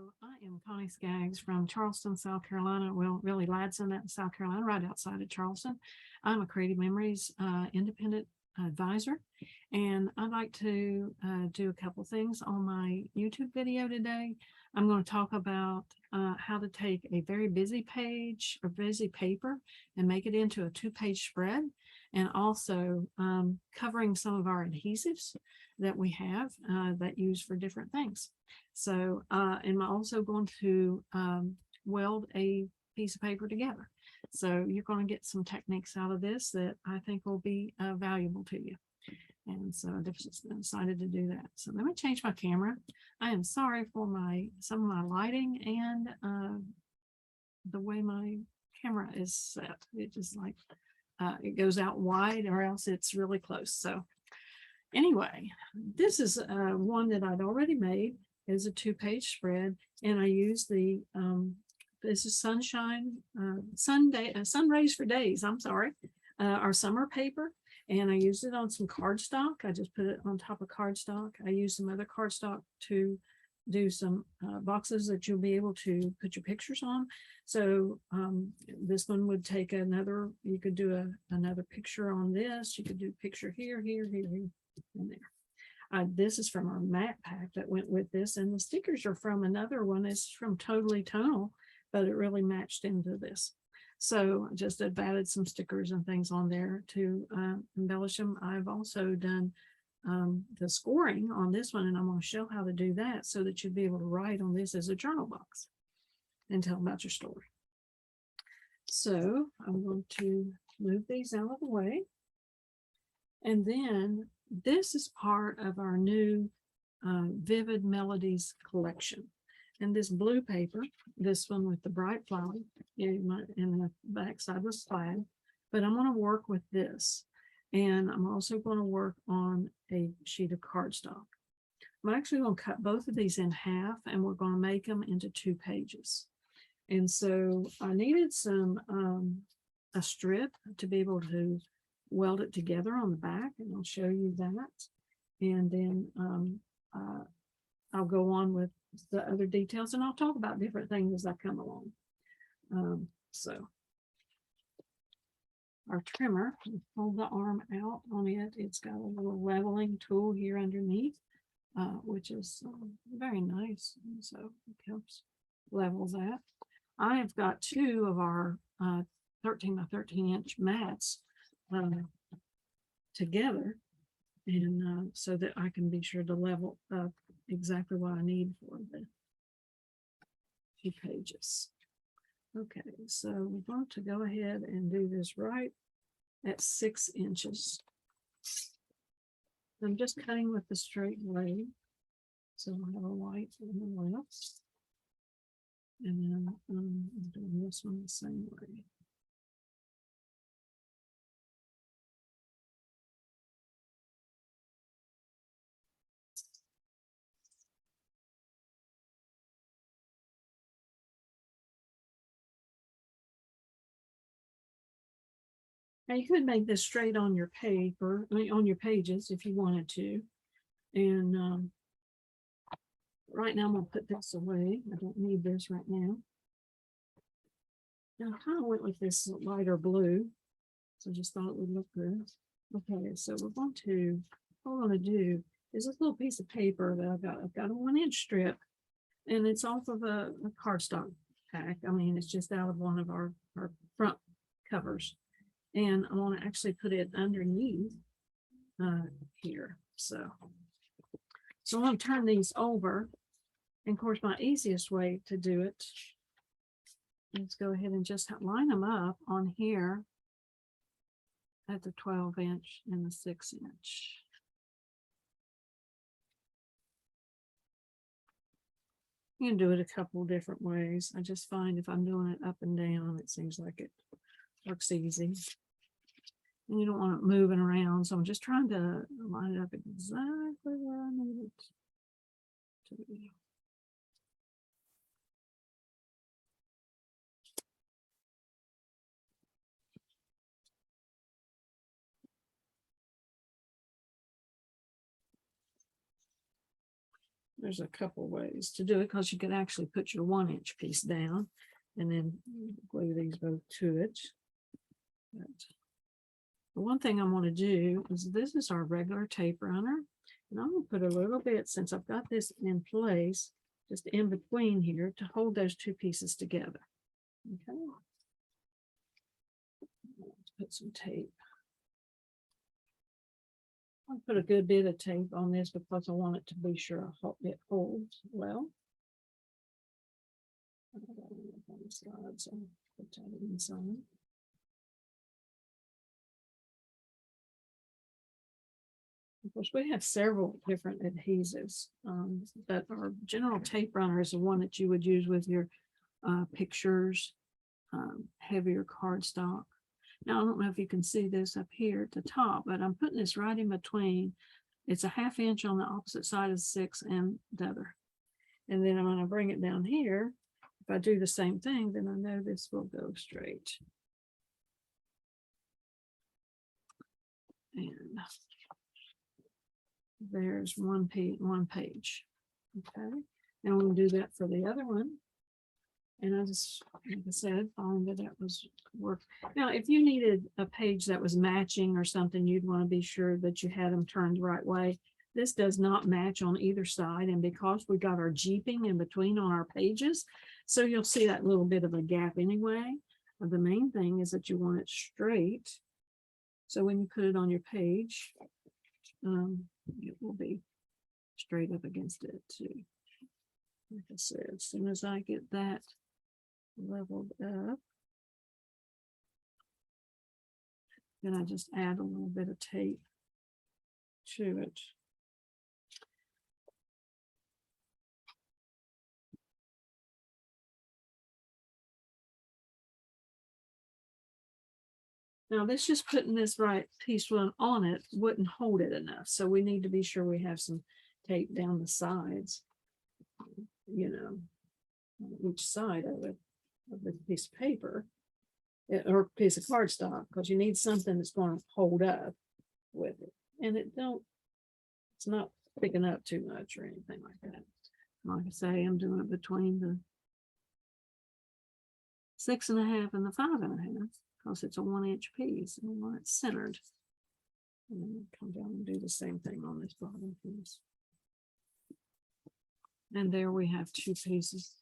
I am Connie Skaggs from Charleston, South Carolina. Well, really Ladson, South Carolina, right outside of Charleston. I'm a Creative Memories independent advisor, and I'd like to do a couple things on my YouTube video today. I'm going to talk about how to take a very busy page or busy paper and make it into a 2-page spread, and also covering some of our adhesives that we have that use for different things. So, and I'm also going to weld a piece of paper together. So you're going to get some techniques out of this that I think will be valuable to you. And so I decided to do that. So let me change my camera. I am sorry for some of my lighting and the way my camera is set. It just like, it goes out wide or else it's really close. So anyway, this is one that I'd already made. Is a 2-page spread, and I use the this is sun rays for days. I'm sorry, our summer paper, and I used it on some cardstock. I just put it on top of cardstock. I used some other cardstock to do some boxes that you'll be able to put your pictures on. So this one would take another. You could do another picture on this. You could do picture here, here, here, here, and there. This is from our matte pack that went with this, and the stickers are from another one. It's from Totally Tonal, but it really matched into this. So just I've added some stickers and things on there to embellish them. I've also done the scoring on this one, and I'm going to show how to do that so that you'll be able to write on this as a journal box and tell about your story. So I'm going to move these out of the way. And then this is part of our new Vivid Melodies collection. And this blue paper, this one with the bright flower, and the back side was plaid, but I'm going to work with this. And I'm also going to work on a sheet of cardstock. I'm actually going to cut both of these in half, and we're going to make them into 2 pages. And so I needed a strip to be able to weld it together on the back, and I'll show you that. And then I'll go on with the other details, and I'll talk about different things as I come along. So our trimmer, hold the arm out on it. It's got a little leveling tool here underneath, which is very nice. And so it helps level that. I have got 2 of our 13 by 13 inch mats together, and so that I can be sure to level up exactly what I need for the 2 pages. Okay, so we're going to go ahead and do this right at 6 inches. I'm just cutting with the straight blade, so I'll have a white on the left, and then I'm doing this one the same way. Now you could make this straight on your paper, on your pages if you wanted to. And right now I'm going to put this away. I don't need this right now. Now I kind of went with this lighter blue, so I just thought it would look good. Okay, so what we're going to do is this little piece of paper that I've got a 1-inch strip, and it's off of a cardstock pack. I mean, it's just out of one of our front covers. And I want to actually put it underneath here. So I want to turn these over. And of course, my easiest way to do it is go ahead and just line them up on here at the 12-inch and the 6-inch. You can do it a couple different ways. I just find if I'm doing it up and down, it seems like it works easy. And you don't want it moving around, so I'm just trying to line it up exactly where I need it to be. there's a couple ways to do it, because you could actually put your 1-inch piece down and then glue these both to it. But the one thing I want to do is, this is our regular tape runner, and I'm going to put a little bit, since I've got this in place, just in between here, to hold those two pieces together. Okay. Let's put some tape. I'll put a good bit of tape on this because I want it to be sure it holds well. On the side, so put that inside. Of course, we have several different adhesives, but our general tape runner is the one that you would use with your pictures, heavier cardstock. Now, I don't know if you can see this up here at the top, but I'm putting this right in between. It's a 1/2 inch on the opposite side of 6 and the other. And then I'm going to bring it down here. If I do the same thing, then I know this will go straight. And there's one page. Okay. And we'll do that for the other one. And I just, like I said, found that was work. Now, if you needed a page that was matching or something, you'd want to be sure that you had them turned the right way. This does not match on either side. And because we got our jeeping in between on our pages, so you'll see that little bit of a gap anyway. But the main thing is that you want it straight. So when you put it on your page, it will be straight up against it too. Like I said, as soon as I get that leveled up, then I just add a little bit of tape to it. Now, this just putting this right piece one on it wouldn't hold it enough. So we need to be sure we have some tape down the sides, you know, on each side of it, of the piece of paper or piece of cardstock, because you need something that's going to hold up with it. And it's not picking up too much or anything like that. Like I say, I'm doing it between the 6 1/2 and the 5 1/2, because it's a 1-inch piece and we want it centered. And then come down and do the same thing on this bottom piece. And there we have 2 pieces.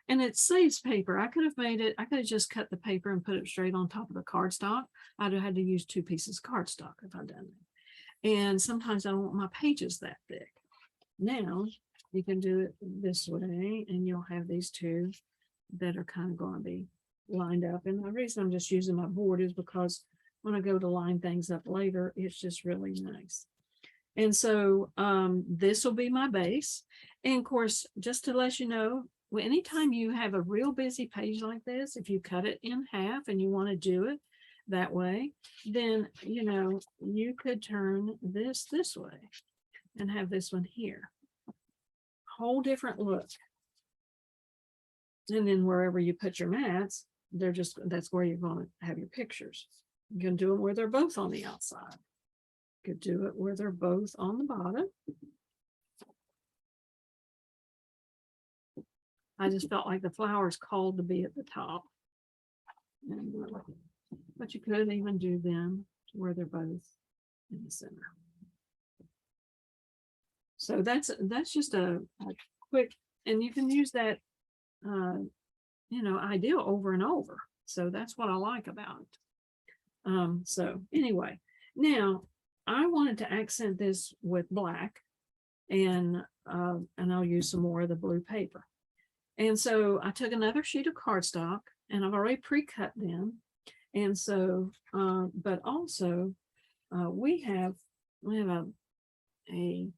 And it saves paper. I could have just cut the paper and put it straight on top of the cardstock. I'd have had to use 2 pieces of cardstock if I'd done that. And sometimes I don't want my pages that thick. Now you can do it this way, and you'll have these 2 that are kind of going to be lined up. And the reason I'm just using my board is because when I go to line things up later, it's just really nice. And so this will be my base. And of course, just to let you know, anytime you have a real busy page like this, if you cut it in half and you want to do it that way, then, you know, you could turn this way and have this one here. Whole different look. And then wherever you put your mats, that's where you're going to have your pictures. You can do them where they're both on the outside. You could do it where they're both on the bottom. I just felt like the flowers called to be at the top. And, but you could even do them to where they're both in the center. So that's just a quick, and you can use that, you know, idea over and over. So that's what I like about it. So anyway, now I wanted to accent this with black, and I'll use some more of the blue paper. And so I took another sheet of cardstock, and I've already pre-cut them. And so, but also we have a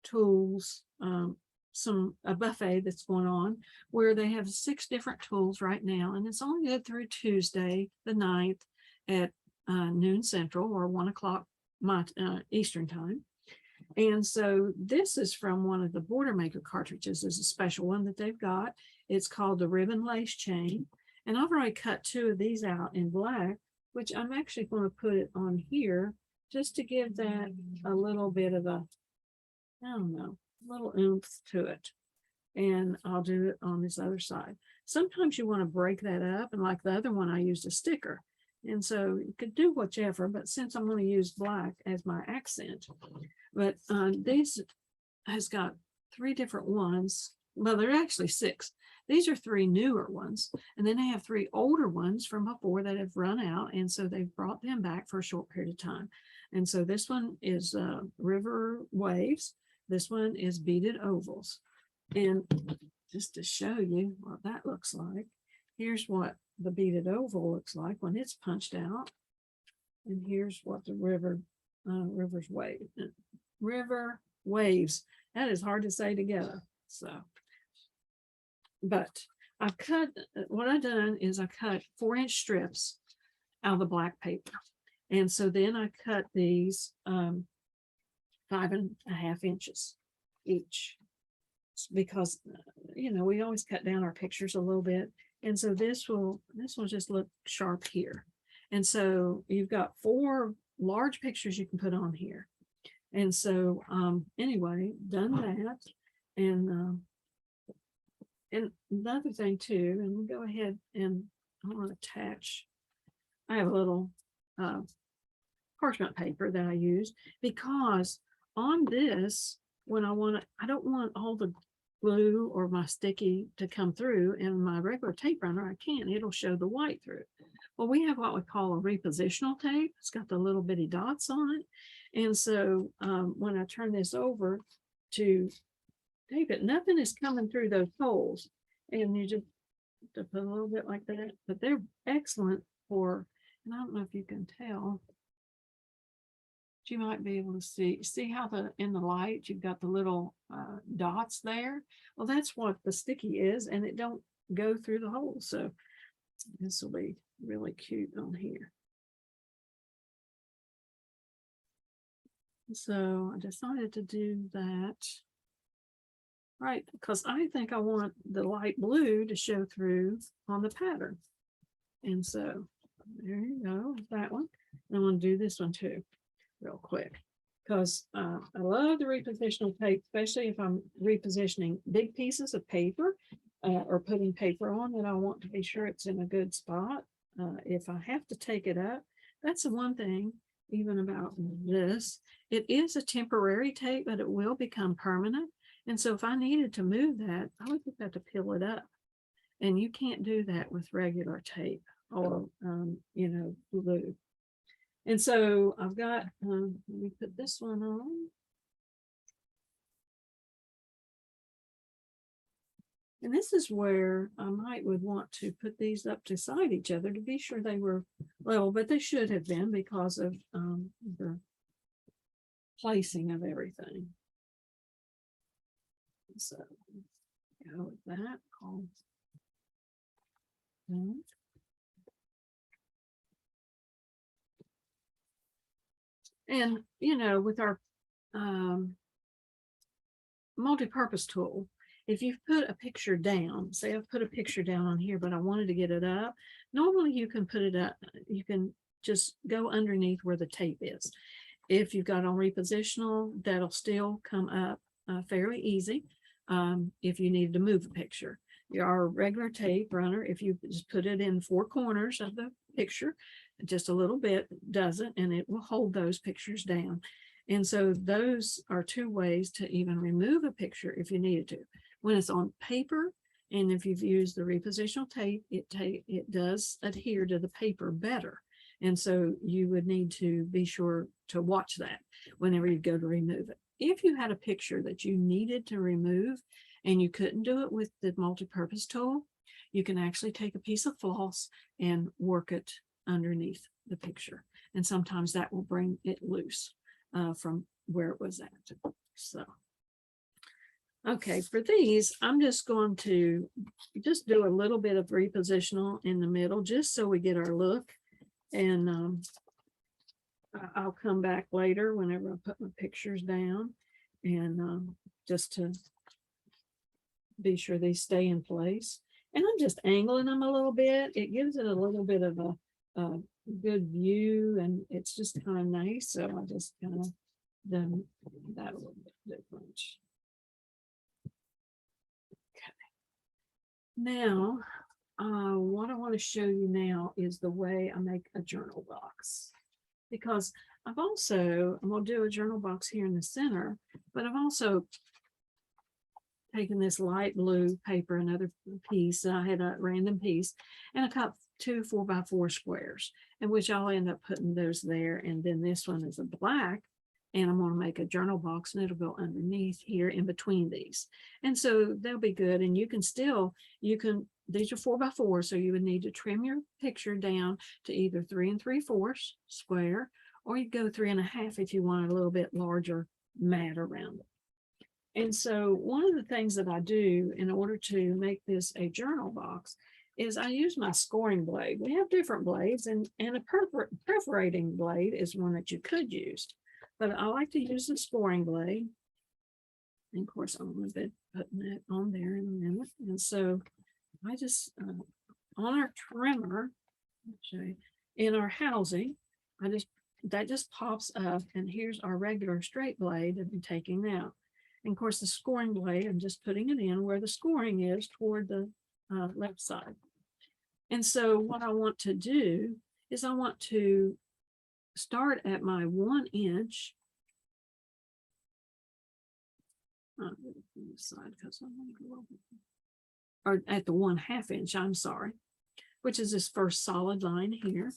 tools, a buffet that's going on where they have 6 different tools right now, and it's only good through Tuesday the 9th at noon Central or 1 o'clock Eastern time. And so this is from one of the Border Maker cartridges. There's a special one that they've got. It's called the Ribbon Lace Chain. And I've already cut 2 of these out in black, which I'm actually going to put it on here just to give that a little bit of a, I don't know, little oomph to it. And I'll do it on this other side. Sometimes you want to break that up, and like the other one, I used a sticker. And so you could do whichever, but since I'm going to use black as my accent, but these has got 3 different ones. Well, there are actually 6. These are 3 newer ones, and then they have 3 older ones from before that have run out, and so they've brought them back for a short period of time. And so this one is River Waves. This one is Beaded Ovals. And just to show you what that looks like, here's what the beaded oval looks like when it's punched out. And here's what the river waves. That is hard to say together. So, but I've cut, what I've done is I cut 4-inch strips out of the black paper. And so then I cut these 5.5 inches each, because you know, we always cut down our pictures a little bit, and so this will just look sharp here. And so you've got 4 large pictures you can put on here. And so anyway, done that. And another thing too, and we'll go ahead and I want to attach, I have a little parchment paper that I use, because on this, when I don't want all the glue or my sticky to come through, and my regular tape runner, I can't, it'll show the white through. Well, we have what we call a repositional tape. It's got the little bitty dots on it. And so when I turn this over to tape it, nothing is coming through those holes. And you just have to put a little bit like that, but they're excellent for, and I don't know if you can tell, you might be able to see how in the light you've got the little dots there. Well, that's what the sticky is, and it don't go through the hole. So this will be really cute on here. So I decided to do that, right, because I think I want the light blue to show through on the pattern. And so there you go, that one. And I'm going to do this one too, real quick, because I love the repositional tape, especially if I'm repositioning big pieces of paper or putting paper on, and I want to be sure it's in a good spot. If I have to take it up, that's the one thing even about this. It is a temporary tape, but it will become permanent. And so if I needed to move that, I would just have to peel it up. And you can't do that with regular tape or, you know, glue. And so I've got, let me put this one on. And this is where I would want to put these up beside each other to be sure they were level, but they should have been because of the placing of everything. So go with that. And, you know, with our multi-purpose tool, if you've put a picture down, say I've put a picture down on here, but I wanted to get it up, normally you can put it up, you can just go underneath where the tape is. If you've got on repositional, that'll still come up fairly easy if you need to move a picture. Your regular tape runner, if you just put it in 4 corners of the picture, just a little bit does it, and it will hold those pictures down. And so those are 2 ways to even remove a picture if you needed to. When it's on paper, and if you've used the repositional tape, it does adhere to the paper better. And so you would need to be sure to watch that whenever you go to remove it. If you had a picture that you needed to remove and you couldn't do it with the multi-purpose tool, you can actually take a piece of floss and work it underneath the picture. And sometimes that will bring it loose from where it was at. So, okay, for these, I'm just going to just do a little bit of repositional in the middle, just so we get our look. And I'll come back later whenever I put my pictures down, and just to be sure they stay in place. And I'm just angling them a little bit. It gives it a little bit of a good view, and it's just kind of nice. So I just kind of done that a little bit different. Now, what I want to show you now is the way I make a journal box. Because I'm going to do a journal box here in the center, but I've also taken this light blue paper, another piece, I had a random piece, and I cut 2 4x4 squares, in which I'll end up putting those there. And then this one is a black, and I'm going to make a journal box, and it'll go underneath here in between these. And so they'll be good. And these are 4x4, so you would need to trim your picture down to either 3 3/4 square, or you go 3.5 if you want a little bit larger mat around it. And so one of the things that I do in order to make this a journal box is I use my scoring blade. We have different blades, and a perforating blade is one that you could use. But I like to use the scoring blade. And of course, I'm going to be putting that on there in a minute. And so I just, on our trimmer, in our housing, that just pops up, and here's our regular straight blade that I'm taking out. And of course, the scoring blade, I'm just putting it in where the scoring is toward the left side. And so what I want to do is I want to start at my 1 inch. Side because or at the 1/2 inch, I'm sorry, which is this first solid line here.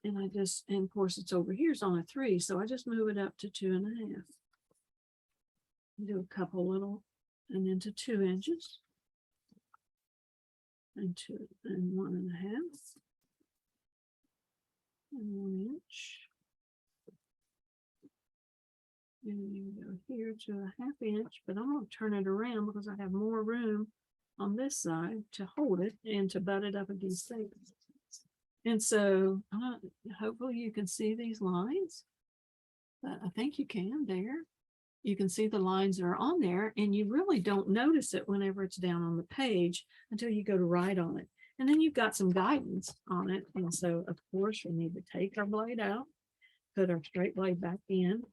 And and of course it's over here, it's on a 3, so I just move it up to 2.5. Do a couple little, and into 2 inches, and 2 and 1.5, and 1 inch. And you go here to a 1/2 inch, but I'm going to turn it around because I have more room on this side to hold it and to butt it up against things. And so hopefully you can see these lines. I think you can there. You can see the lines that are on there, and you really don't notice it whenever it's down on the page until you go to write on it. And then you've got some guidance on it. And so, of course, we need to take our blade out, put our straight blade back in,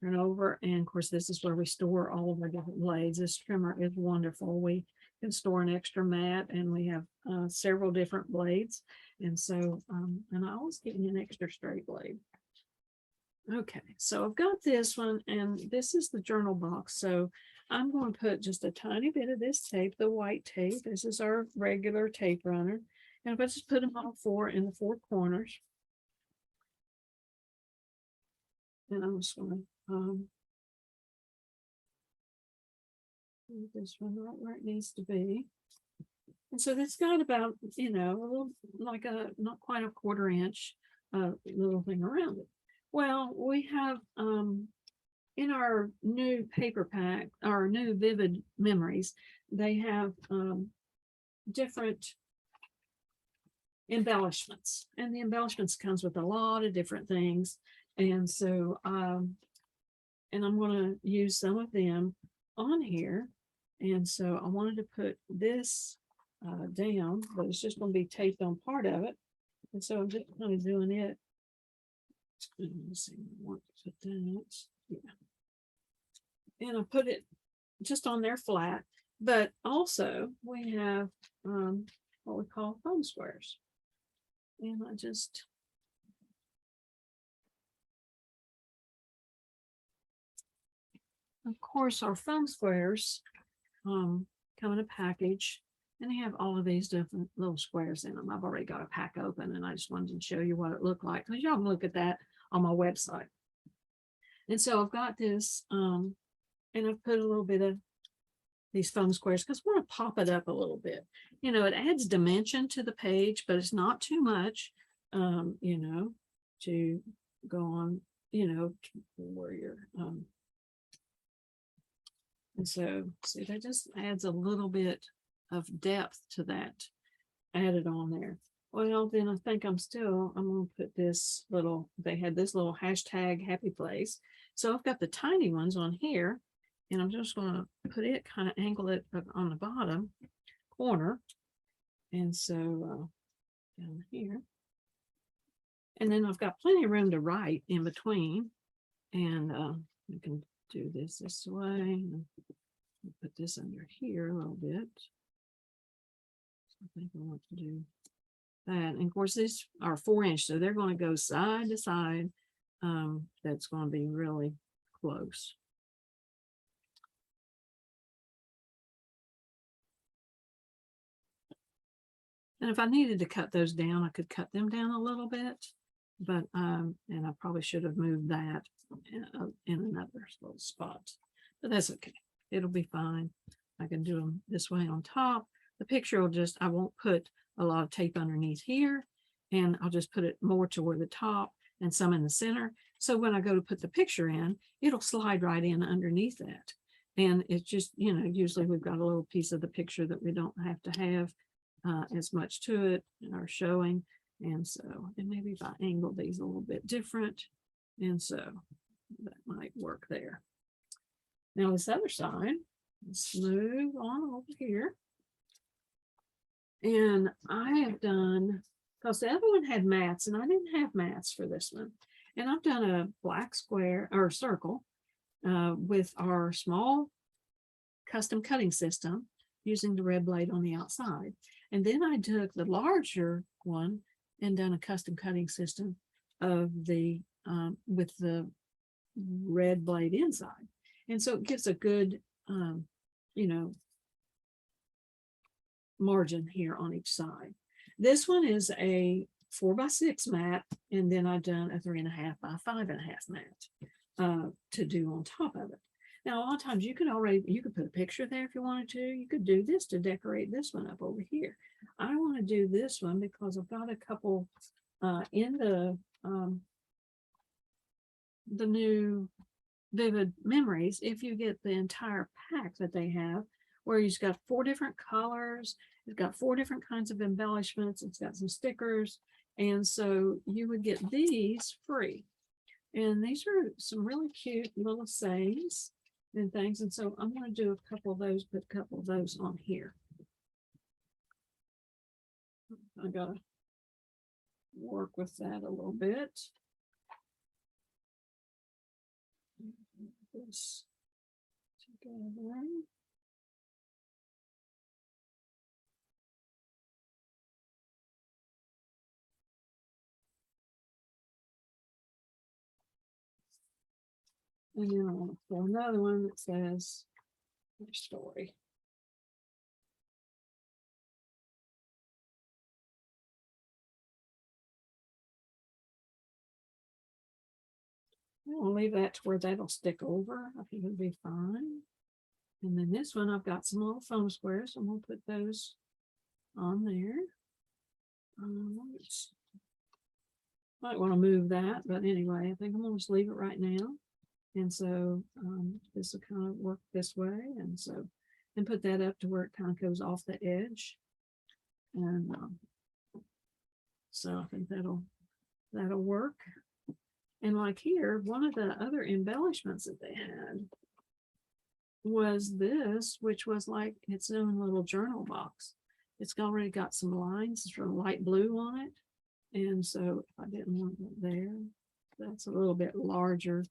turn over. And of course, this is where we store all of our different blades. This trimmer is wonderful. We can store an extra mat, and we have several different blades. And so, and I always get you an extra straight blade. Okay, so I've got this one, and this is the journal box. So I'm going to put just a tiny bit of this tape, the white tape. This is our regular tape runner. And if I just put them all in the 4 corners. And I'm just going to put this one right where it needs to be. And so that's got about, a little, like not quite a 1/4 inch little thing around it. Well, we have in our new paper pack, our new Vivid Memories, they have different embellishments, and the embellishments comes with a lot of different things. And so, and I'm going to use some of them on here. And so I wanted to put this down, but it's just going to be taped on part of it. And so I'm just kind of doing it. Let's see, I want to put that. Yeah. And I put it just on there flat, but also we have what we call foam squares. And I just of course, our foam squares come in a package, and they have all of these different little squares in them. I've already got a pack open, and I just wanted to show you what it looked like, because y'all can look at that on my website. And so I've got this, and I've put a little bit of these foam squares because I want to pop it up a little bit. It adds dimension to the page, but it's not too much, to go on, where you're, and so, see, that just adds a little bit of depth to that added on there. Well, then I think I'm going to put this little, they had this little hashtag happy place. So I've got the tiny ones on here, and I'm just going to put it, kind of angle it on the bottom corner. And so down here. And then I've got plenty of room to write in between. And you can do this way. Put this under here a little bit. I think I want to do that. And of course, these are 4-inch, so they're going to go side to side. That's going to be really close. And if I needed to cut those down, I could cut them down a little bit, but and I probably should have moved that in another little spot, but that's okay. It'll be fine. I can do them this way on top. The picture will just, I won't put a lot of tape underneath here, and I'll just put it more toward the top and some in the center. So when I go to put the picture in, it'll slide right in underneath that. And it's just, you know, usually we've got a little piece of the picture that we don't have to have as much to it or showing. And so, and maybe if I angle these a little bit different, and so that might work there. Now this other side, let's move on over here. And I have done, because the other one had mats and I didn't have mats for this one. And I've done a black square or circle with our small custom cutting system using the red blade on the outside. And then I took the larger one and done a custom cutting system of the with the red blade inside. And so it gives a good, you know, margin here on each side. This one is a 4x6 mat, and then I've done a 3.5 by 5.5 mat to do on top of it. Now, a lot of times you could put a picture there if you wanted to. You could do this to decorate this one up over here. I want to do this one because I've got a couple in the new Vivid Memories. If you get the entire pack that they have, where you've got 4 different colors, it's got 4 different kinds of embellishments, it's got some stickers, and so you would get these free. And these are some really cute little sayings and things. And so I'm going to do a couple of those, put a couple of those on here. I got to work with that a little bit. This together. And then I want to pull another one that says your story. I'll leave that to where that'll stick over. I think it'll be fine. And then this one, I've got some little foam squares. So I'm going to put those on there. Might want to move that, but anyway, I think I'm going to just leave it right now. And so this will kind of work this way. And so, and put that up to where it kind of goes off the edge. And so I think that'll work. And like here, one of the other embellishments that they had was this, which was like its own little journal box. It's already got some lines from light blue on it. And so if I didn't want it there, that's a little bit larger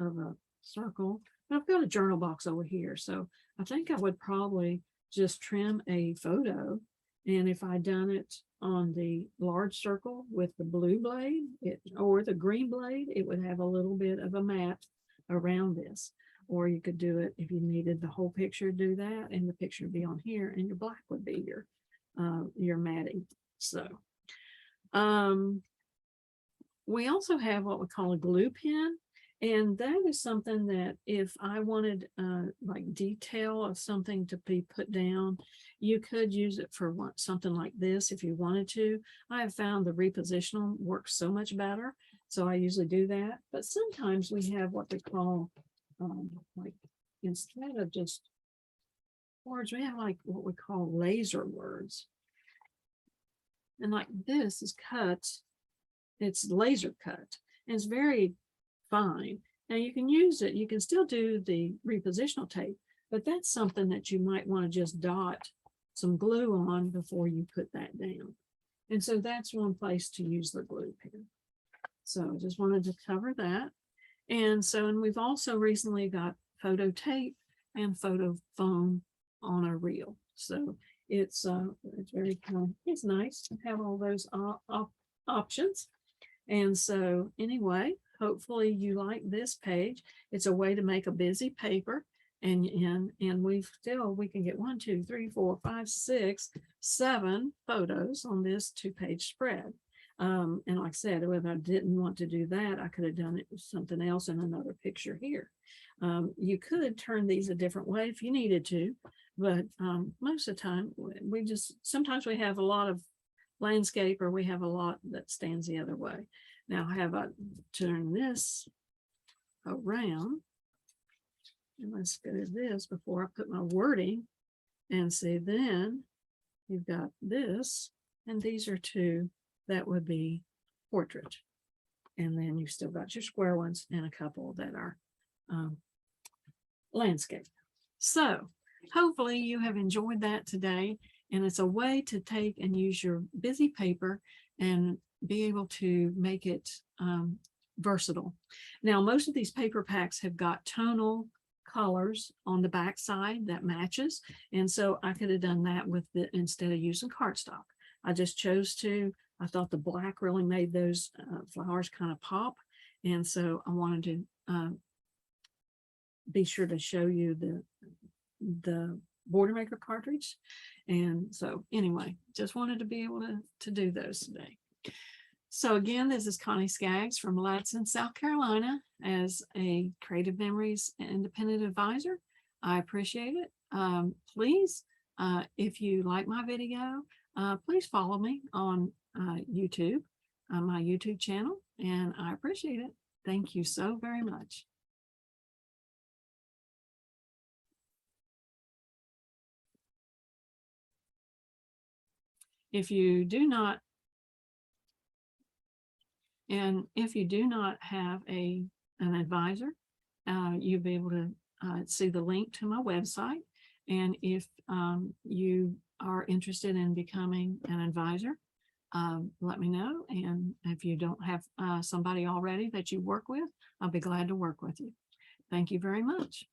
of a circle. But I've got a journal box over here. So I think I would probably just trim a photo. And if I'd done it on the large circle with the blue blade or the green blade, it would have a little bit of a mat around this. Or you could do it if you needed the whole picture, do that, and the picture would be on here, and your black would be your matting. So we also have what we call a glue pen. And that is something that if I wanted like detail of something to be put down, you could use it for something like this if you wanted to. I have found the Repositionable works so much better. So I usually do that. But sometimes we have what they call, like instead of just words, we have like what we call laser words. And like this is cut, it's laser cut. And it's very fine. Now you can use it, you can still do the repositional tape, but that's something that you might want to just dot some glue on before you put that down. And so that's one place to use the glue pen. So I just wanted to cover that. And so, and we've also recently got photo tape and photo foam on a reel. So it's very it's nice to have all those options. And so anyway, hopefully you like this page. It's a way to make a busy paper. And we can get 1, 2, 3, 4, 5, 6, 7 photos on this 2-page spread. And like I said, if I didn't want to do that, I could have done it with something else in another picture here. You could turn these a different way if you needed to, but most of the time sometimes we have a lot of landscape, or we have a lot that stands the other way. Now have I turn this around, and let's go to this before I put my wording, and see, then you've got this, and these are two that would be portrait. And then you've still got your square ones and a couple that are landscape. So hopefully you have enjoyed that today. And it's a way to take and use your busy paper and be able to make it versatile. Now, most of these paper packs have got tonal colors on the back side that matches. And so I could have done that with it instead of using cardstock. I just chose to. I thought the black really made those flowers kind of pop. And so I wanted to be sure to show you the Border Maker cartridge. And so anyway, just wanted to be able to do those today. So again, this is Connie Skaggs from Ladson, South Carolina, as a Creative Memories Independent Advisor. I appreciate it. Please, if you like my video, please follow me on YouTube, my YouTube channel, and I appreciate it. Thank you so very much. If you do not have an advisor, you'll be able to see the link to my website. And if you are interested in becoming an advisor, let me know. And if you don't have somebody already that you work with, I'll be glad to work with you. Thank you very much.